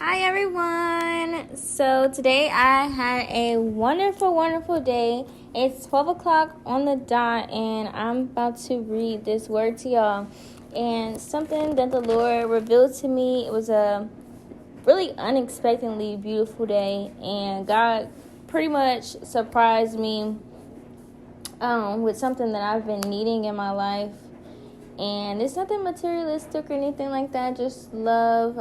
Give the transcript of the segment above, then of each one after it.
Hi everyone. So today I had a wonderful day. It's 12 o'clock on the dot and I'm about to read this word to y'all. And something that the Lord revealed to me, it was a really unexpectedly beautiful day, and God pretty much surprised me with something that I've been needing in my life. And it's nothing materialistic or anything like that, just love,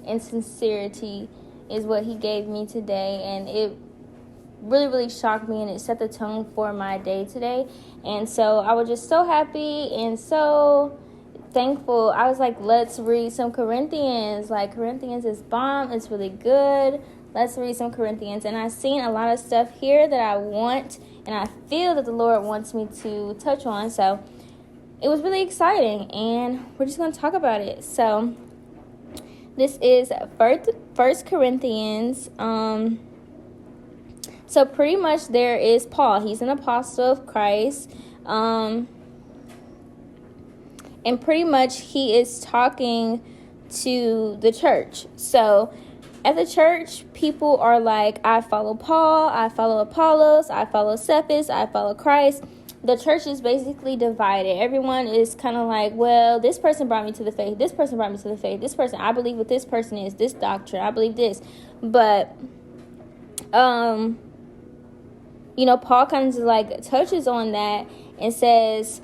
and sincerity is what he gave me today, and it really shocked me, and it set the tone for my day today. And so I was just so happy and so thankful. I was like, let's read some Corinthians. Like, Corinthians is bomb. It's really good. Let's read some Corinthians. And I've seen a lot of stuff here that I want and I feel that the Lord wants me to touch on. So it was really exciting, and we're just going to talk about it. So this is First Corinthians. So pretty much there is Paul. He's an apostle of Christ. And pretty much he is talking to the church. So at the church, people are like, I follow Paul, I follow Apollos, I follow Cephas, I follow Christ. The church is basically divided. Everyone is kind of like, well, this person brought me to the faith. This person brought me to the faith. This person, I believe what this person is. This doctrine, I believe this. But, Paul kind of like touches on that and says,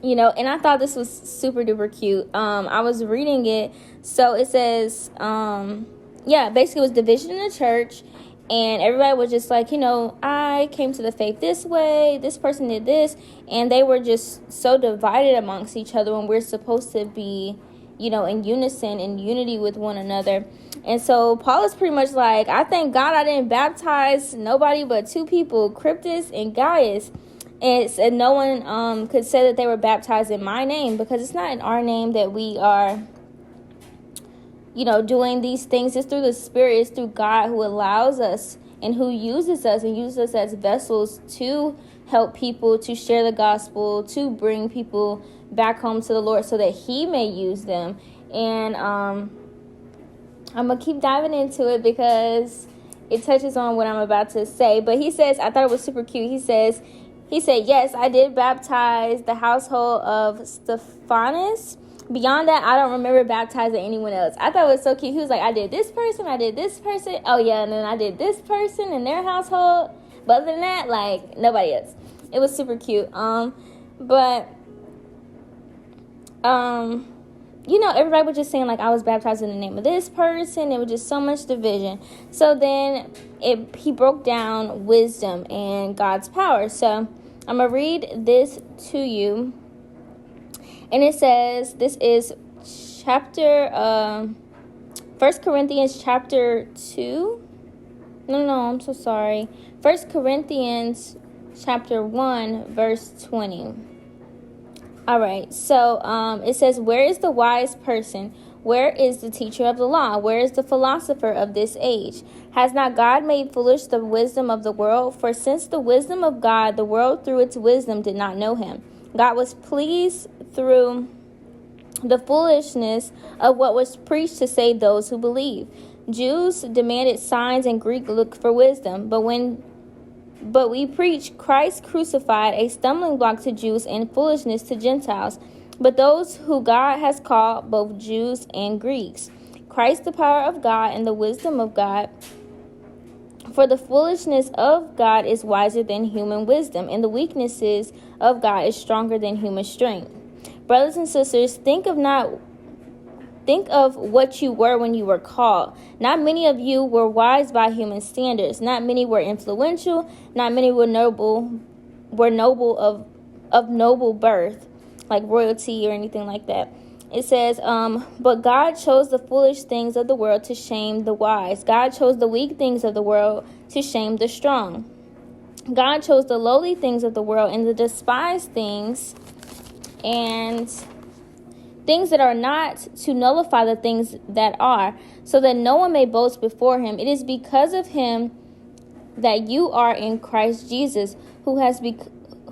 and I thought this was super duper cute. I was reading it. So it says, basically it was division in the church. And everybody was just like, I came to the faith this way. This person did this. And they were just so divided amongst each other when we're supposed to be, in unison, in unity with one another. And so Paul is pretty much like, I thank God I didn't baptize nobody but two people, Cryptus and Gaius. And no one could say that they were baptized in my name, because it's not in our name that we are doing these things. It's through the Spirit. It's through God who allows us and who uses us as vessels to help people, to share the gospel, to bring people back home to the Lord so that he may use them. And I'm going to keep diving into it because it touches on what I'm about to say. But he says, I thought it was super cute. He said, yes, I did baptize the household of Stephanus. Beyond that, I don't remember baptizing anyone else. I thought it was so cute. He was like, I did this person. Oh, yeah, and then I did this person in their household. But other than that, like, nobody else. It was super cute. Everybody was just saying, like, I was baptized in the name of this person. It was just so much division. So then he broke down wisdom and God's power. So I'm going to read this to you. And it says, this is chapter, 1 Corinthians chapter 2. No, I'm so sorry. 1 Corinthians chapter 1, verse 20. All right, so it says, where is the wise person? Where is the teacher of the law? Where is the philosopher of this age? Has not God made foolish the wisdom of the world? For since the wisdom of God, the world through its wisdom did not know him. God was pleased through the foolishness of what was preached to save those who believe. Jews demanded signs and Greek looked for wisdom. But we preach Christ crucified, a stumbling block to Jews and foolishness to Gentiles. But those who God has called, both Jews and Greeks, Christ the power of God and the wisdom of God. For the foolishness of God is wiser than human wisdom, and the weaknesses of God is stronger than human strength. Brothers and sisters, think of what you were when you were called. Not many of you were wise by human standards. Not many were influential. Not many were noble of noble birth, like royalty or anything like that. It says, but God chose the foolish things of the world to shame the wise. God chose the weak things of the world to shame the strong. God chose the lowly things of the world and the despised things and things that are not, to nullify the things that are, so that no one may boast before him. It is because of him that you are in Christ Jesus, who has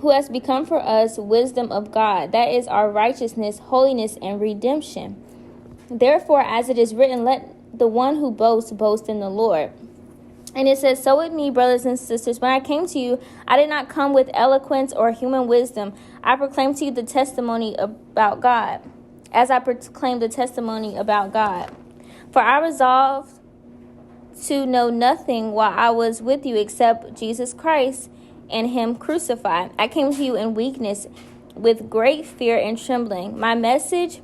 who has become for us wisdom of God. That is our righteousness, holiness, and redemption. Therefore, as it is written, let the one who boasts boast in the Lord. And it says, so with me, brothers and sisters, when I came to you, I did not come with eloquence or human wisdom. I proclaimed to you the testimony about God, as I proclaimed the testimony about God. For I resolved to know nothing while I was with you except Jesus Christ and him crucified. I came to you in weakness, with great fear and trembling. My message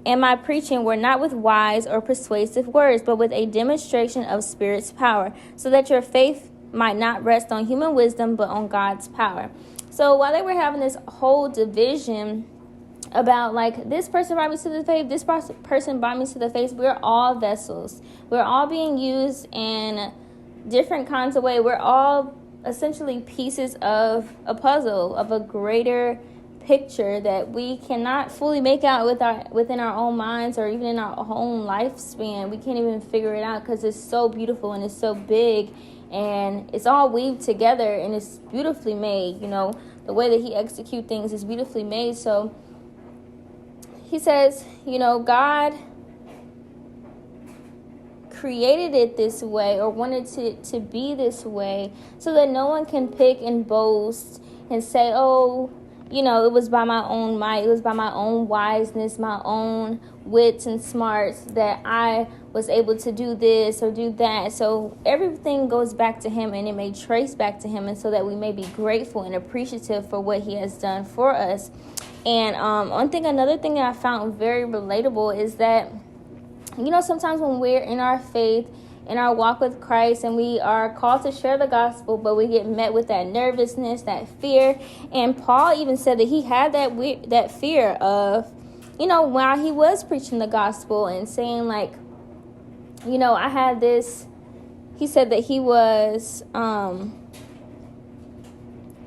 and my preaching were not with wise or persuasive words, but with a demonstration of Spirit's power, so that your faith might not rest on human wisdom, but on God's power. So while they were having this whole division about like, this person brought me to the faith, this person brought me to the faith, we're all vessels. We're all being used in different kinds of ways. We're all essentially pieces of a puzzle, of a greater picture that we cannot fully make out within our own minds or even in our own lifespan. We can't even figure it out because it's so beautiful and it's so big and it's all weaved together and it's beautifully made. You know, the way that he executes things is beautifully made. So he says, you know, God created it this way or wanted to be this way so that no one can pick and boast and say, oh, you know, it was by my own might, it was by my own wiseness, my own wits and smarts that I was able to do this or do that. So everything goes back to him and it may trace back to him, and so that we may be grateful and appreciative for what he has done for us. And another thing that I found very relatable is that, you know, sometimes when we're in our faith, in our walk with Christ, and we are called to share the gospel, but we get met with that nervousness, that fear. And Paul even said that he had that fear of, you know, while he was preaching the gospel and saying like, you know, I had this, he said that he was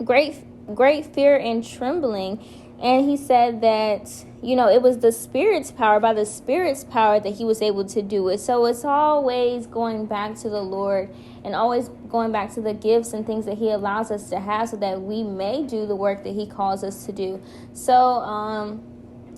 great fear and trembling. And he said that, you know, it was the Spirit's power, by the Spirit's power that he was able to do it. So it's always going back to the Lord and always going back to the gifts and things that he allows us to have so that we may do the work that he calls us to do. So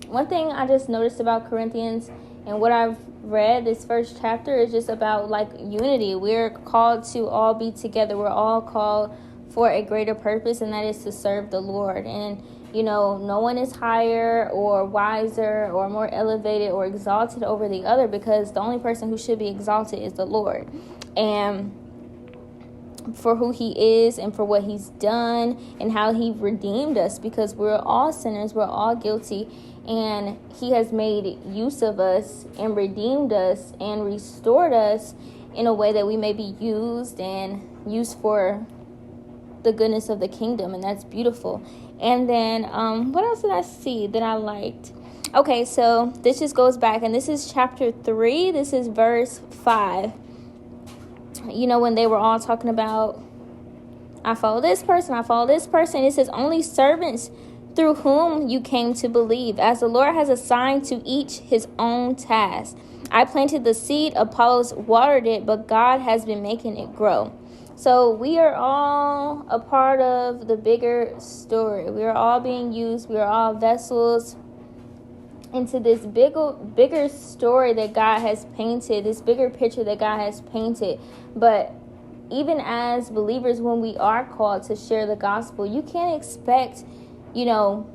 one thing I just noticed about Corinthians and what I've read this first chapter is just about like unity. We're called to all be together. We're all called for a greater purpose, and that is to serve the Lord. And you know, no one is higher or wiser or more elevated or exalted over the other, because the only person who should be exalted is the Lord. And for who he is and for what he's done and how he redeemed us, because we're all sinners, we're all guilty, and he has made use of us and redeemed us and restored us in a way that we may be used for the goodness of the kingdom, and that's beautiful. And then what else did I see that I liked? Okay, so this just goes back, and this is chapter 3. This is verse 5. You know, when they were all talking about, I follow this person, it says, only servants through whom you came to believe, as the Lord has assigned to each his own task. I planted the seed, Apollos watered it, but God has been making it grow. So we are all a part of the bigger story. We are all being used. We are all vessels into this bigger story that God has painted, this bigger picture that God has painted. But even as believers, when we are called to share the gospel, you can't expect, you know,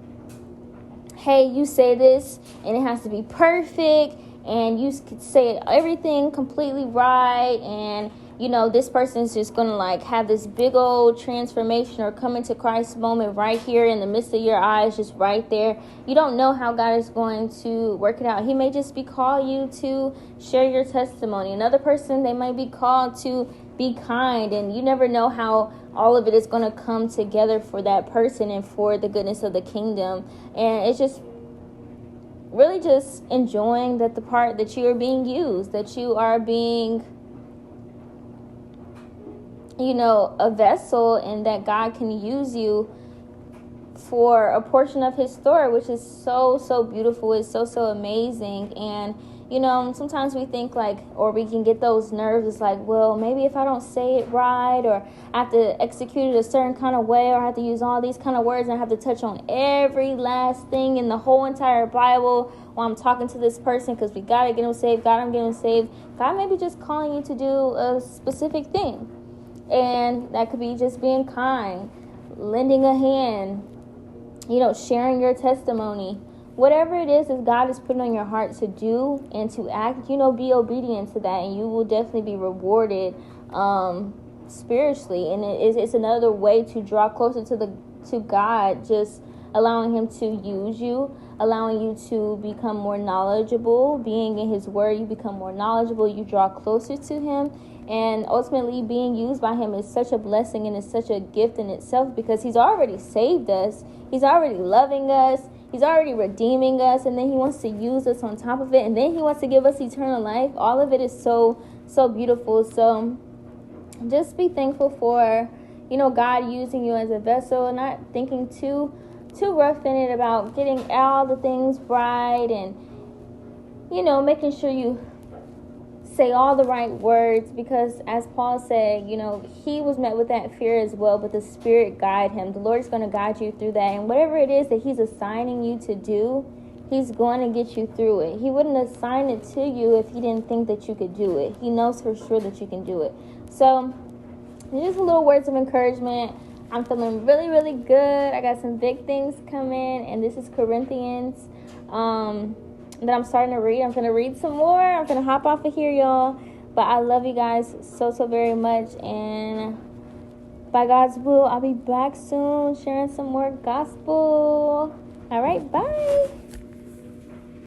hey, you say this and it has to be perfect and you could say everything completely right, and you know, this person is just going to like have this big old transformation or come into Christ's moment right here in the midst of your eyes, just right there. You don't know how God is going to work it out. He may just be called you to share your testimony. Another person, they might be called to be kind, and you never know how all of it is going to come together for that person and for the goodness of the kingdom. And it's just really just enjoying that the part that you are being used, that you are being, you know, a vessel, and that God can use you for a portion of his story, which is so beautiful. It's so amazing. And Sometimes we think like, or we can get those nerves. It's like, well, maybe if I don't say it right, or I have to execute it a certain kind of way, or I have to use all these kind of words, and I have to touch on every last thing in the whole entire Bible while I'm talking to this person, because we got to get them saved. God, I'm getting saved. God may be just calling you to do a specific thing. And that could be just being kind, lending a hand, sharing your testimony. Whatever it is that God is putting on your heart to do and to act, be obedient to that, and you will definitely be rewarded spiritually. And it's another way to draw closer to God, just allowing Him to use you, allowing you to become more knowledgeable. Being in His Word, you become more knowledgeable, you draw closer to Him. And ultimately, being used by Him is such a blessing, and it's such a gift in itself, because He's already saved us. He's already loving us. He's already redeeming us. And then He wants to use us on top of it. And then He wants to give us eternal life. All of it is so, so beautiful. So just be thankful for, God using you as a vessel, not thinking too rough in it about getting all the things right, and, making sure you say all the right words, because as Paul said, he was met with that fear as well, but the Spirit guide him. The Lord is going to guide you through that, and whatever it is that He's assigning you to do, He's going to get you through it. He wouldn't assign it to you if He didn't think that you could do it. He knows for sure that you can do it. So just little words of encouragement. I'm feeling really, really good. I got some big things coming, and this is Corinthians that I'm starting to read. I'm going to read some more. I'm going to hop off of here, y'all. But I love you guys so, so very much. And by God's will, I'll be back soon sharing some more gospel. All right, bye.